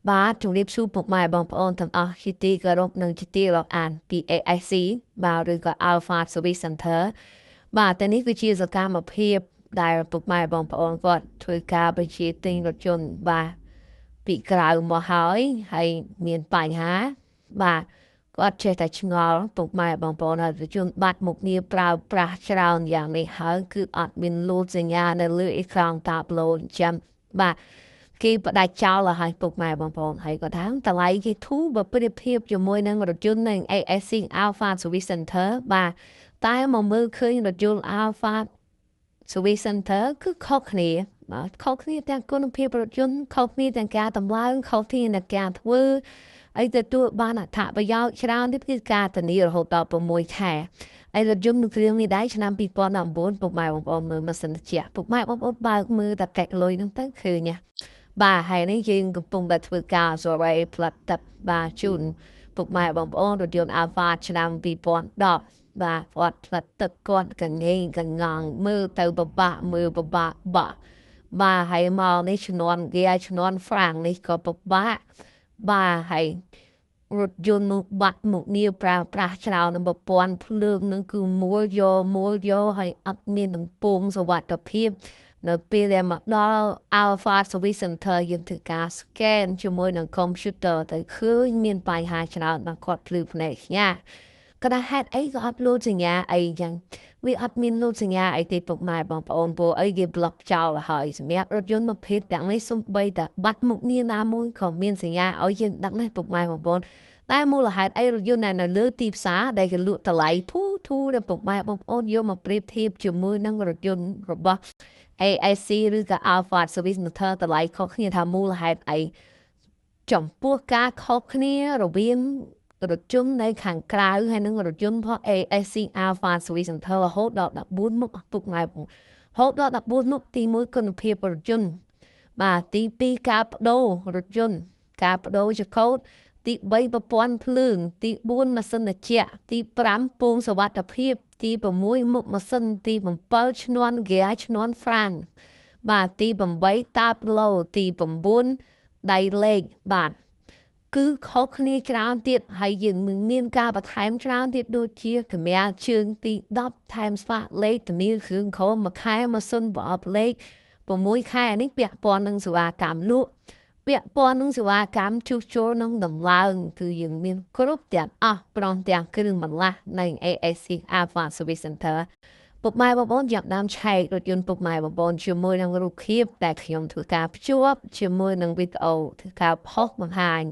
បាទជំរាបសួរពុកម៉ែបងប្អូនទាំងអស់ជាទីគោរពនិងជាទីរាប់អានពី AIC បាទឬក៏ Alpha Service Center បាទតែនេះគឺជាសកម្មភាពដែលពុកម៉ែបងប្អូនគាត់ធ្វើការបញ្ជាទិញរថយន្តបាទពីក្រៅមកហើយមានបញ្ហាបាទគាត់ចេះតែឆ្ងល់ពុកម៉ែបងប្អូនហើយរថយន្តបាត់មុខងារប្រើប្រាស់ច្រើនយ៉ាងនេះហើយគឺអត់មានលូតសញ្ញានៅលើអេក្រង់តាប្លូអញ្ចឹងបាទគេបដាច់ចោលឲ្យពុកម៉ែបងប្អូនហើយក៏ថាតម្លៃគេធូរបើប្រៀបធៀបជាមួយនឹងរថយន្តនឹង ASC Alpha Service Center បាទតែមកមើលឃើញរថយន្ត Alpha Service Center គឺខុសគ្នាបាទខុសគ្នាទាំងគុណភាពរថយន្តខុសគ្នាទាំងការតម្លើងខុសគ្នាទាំងការធ្វើអីទទួលបានអត្ថប្រយោជន៍ច្រើនទៀតគឺការធានារហូតដល់6ខែហើយរថយន្តនឹងគ្រឿងនេះដែរឆ្នាំ2019ពុកម៉ែបងប្អូនមើលម៉ាស៊ីនត្រជាក់ពុកម៉ែបងប្អូនបើកមើលតែកែកលុយហ្នឹងទៅឃើញណាបាទហើយនេះយើងកំពុងតែធ្វើការ survey ផ្លាត់ទឹកបាទជូនពុកម៉ែបងប្អូនរថយន្ត Alpha ឆ្នាំ2010បាទគាត់ផ្លាត់ទឹកគាត់កងែងកងងមើលទៅពិបាកមើលពិបាកបាទហើយមកនេះជំនាន់គេឲ្យជំនាន់ហ្វ្រាំងនេះក៏ពិបាកបាទហើយរថយន្តនោះបាត់មុខងារប្រើប្រាស់ច្រើននឹងប្រព័ន្ធភ្លើងនឹងគឺមួលយកហើយអត់មាននឹងពងសុវត្ថិភាពនៅពេលដែលមកដល់ Alpha Service Center យើងធ្វើការ scan ជាមួយនឹង computer ទៅឃើញមានបញ្ហាច្រើនមកគាត់ភ្លឺភ្នែកញ៉ាក៏ថាហេតុអីក៏អត់លូតសញ្ញាអីចឹងវាអត់មានលូតសញ្ញាអីទេពុកម៉ែបងប្អូនព្រោះអីគេ block ចោលហើយសម្រាប់រថយន្តប្រភេទទាំងនេះសំបីតែបាត់មុខងារណាមួយក៏មានសញ្ញាឲ្យយើងដឹងដែរពុកម៉ែបងប្អូនតែមូលហេតុអីរថយន្តនៅលើទីផ្សារដែលគេលក់តម្លៃធូរដែលពុកម៉ែបងប្អូនយកមកប្រៀបធៀបជាមួយនឹងរថយន្តរបស់ AIC ឬក៏ Alpha Service Center តម្លៃខុសគ្នាថាមូលហេតុអីចំពោះការខុសគ្នារវាងរថយន្តនៅខាងក្រៅហើយនឹងរថយន្តរបស់ ASC Alpha Service Center រហូតដល់14មុខពុកម៉ែបងរហូតដល់14មុខទី1គុណភាពរថយន្តបាទទី2ការបដូររថយន្តការបដូរចកោតទី3ប្រព័ន្ធភ្លើងទី4ម៉ាស៊ីនត្រជាក់ទី5ពងសុវត្ថិភាពទី6មុខម៉ាស៊ីនទី7ឈ្នាន់ហ្គាឈ្នាន់ហ្វ្រាំងបាទទី8តាបឡូទី9ដៃលេខបាទគឺខុសគ្នាច្រើនទៀតហើយយើងមានការបន្ថែមច្រើនទៀតដូចជាកម្រាលជើងទី10ថែមស្វាកលេខធានាគ្រឿងក្រមួយខែម៉ាស៊ីនប្រអប់លេខ6ខែនេះពាក់ព័ន្ធនឹងសេវាកម្មលក់ពាក់ព័ន្ធនឹងសេវាកម្មជួសជុលនិងដំឡើងគឺយើងមានគ្រប់ទាំងអស់ព្រមទាំងគ្រឿងបន្លាស់នៃ ASC Alpha Service Center ពុកម៉ែបងប្អូនចាប់ដើមឆែករថយន្តពុកម៉ែបងប្អូនជាមួយនឹងរូបភាពដែលខ្ញុំធ្វើការភ្ជាប់ជាមួយនឹងវីដេអូធ្វើការផុសបង្ហាញ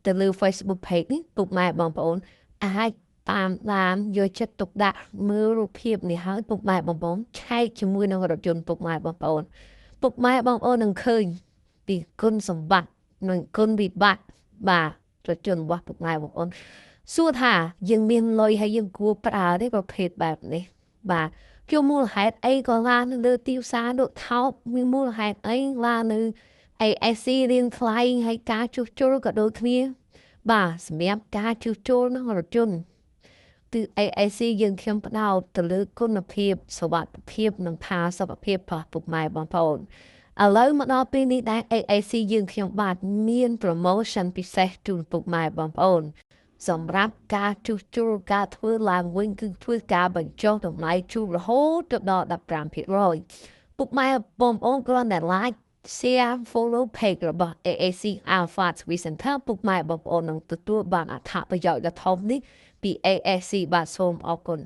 ទៅលើ Facebook page នេះពុកម៉ែបងប្អូនអាចតាមយកចិត្តទុកដាក់មើលរូបភាពនេះហើយពុកម៉ែបងប្អូនឆែកជាមួយនឹងរថយន្តពុកម៉ែបងប្អូនពុកម៉ែបងប្អូននឹងឃើញពីគុណសម្បត្តិនិងគុណវិបត្តិបាទរថយន្តរបស់ពុកម៉ែបងប្អូនសួរថាយើងមានលុយហើយយើងគួរប្រើទេប្រភេទបែបនេះបាទជាមូលហេតុអីក៏ឡាននៅលើទីផ្សារលក់ថោកមានមូលហេតុអីឡាននៅ ASC រៀងថ្លៃហើយការជួសជុលក៏ដូចគ្នាបាទសម្រាប់ការជួសជុលនឹងរថយន្តគឺ AIC យើងខ្ញុំផ្ដោតទៅលើគុណភាពសុវត្ថិភាពនិងផាសុកភាពរបស់ពុកម៉ែបងប្អូនឥឡូវមកដល់ពេលនេះដែរ AIC យើងខ្ញុំបាទមាន promotion ពិសេសជូនពុកម៉ែបងប្អូនសម្រាប់ការជួសជុលការធ្វើឡើងវិញគឺធ្វើការបញ្ចុះតម្លៃជួលរហូតដល់15%ពុកម៉ែបងប្អូនគ្រាន់តែ like share follow page របស់ AAC Alpha Service Center ពុកម៉ែបងប្អូននឹងទទួលបានអត្ថប្រយោជន៍ដ៏ធំនេះពី AAC បាទសូមអរគុណ